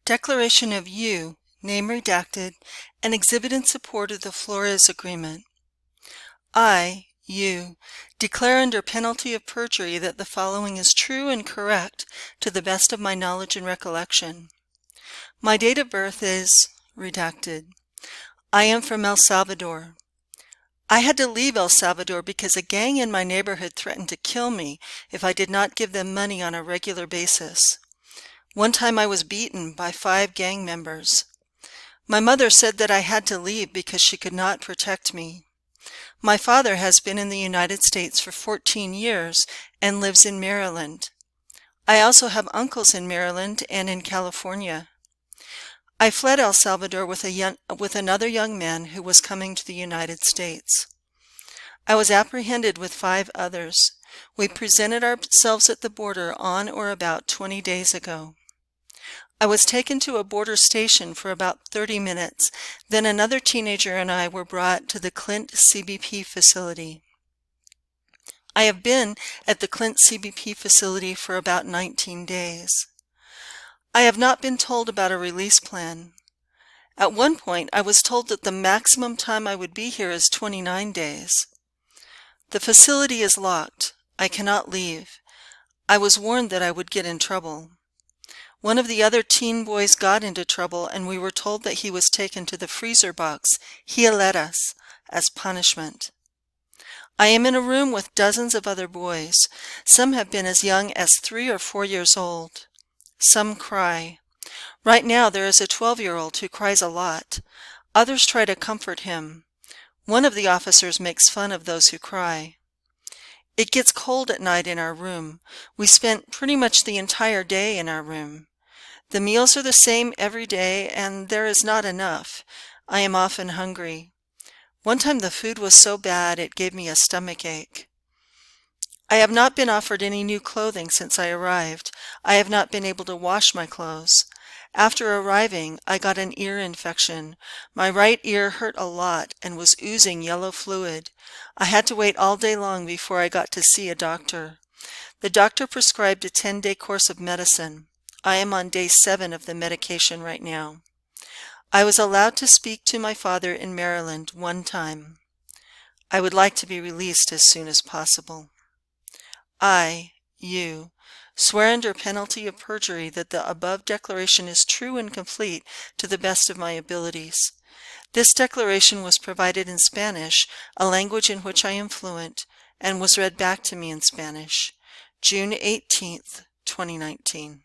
Declaration of You, name redacted, and exhibit in support of the Flores Agreement. I, you, declare under penalty of perjury that the following is true and correct to the best of my knowledge and recollection. My date of birth is redacted. I am from El Salvador. I had to leave El Salvador because a gang in my neighborhood threatened to kill me if I did not give them money on a regular basis. One time I was beaten by 5 gang members. My mother said that I had to leave because she could not protect me. My father has been in the United States for 14 years and lives in Maryland. I also have uncles in Maryland and in California. I fled El Salvador with another young man who was coming to the United States. I was apprehended with 5 others. We presented ourselves at the border on or about 20 days ago. I was taken to a border station for about 30 minutes. Then another teenager and I were brought to the Clint CBP facility. I have been at the Clint CBP facility for about 19 days. I have not been told about a release plan. At one point, I was told that the maximum time I would be here is 29 days. The facility is locked. I cannot leave. I was warned that I would get in trouble. One of the other teen boys got into trouble, and we were told that he was taken to the freezer box, Hieleras, as punishment. I am in a room with dozens of other boys. Some have been as young as 3 or 4 years old. Some cry. Right now there is a 12-year-old who cries a lot. Others try to comfort him. One of the officers makes fun of those who cry. It gets cold at night in our room. We spent pretty much the entire day in our room. The meals are the same every day, and there is not enough. I am often hungry. One time the food was so bad it gave me a stomach ache. I have not been offered any new clothing since I arrived. I have not been able to wash my clothes. After arriving, I got an ear infection. My right ear hurt a lot and was oozing yellow fluid. I had to wait all day long before I got to see a doctor. The doctor prescribed a 10-day course of medicine. I am on day 7 of the medication right now. I was allowed to speak to my father in Maryland one time. I would like to be released as soon as possible. I, you, swear under penalty of perjury that the above declaration is true and complete to the best of my abilities. This declaration was provided in Spanish, a language in which I am fluent, and was read back to me in Spanish. June 18th, 2019.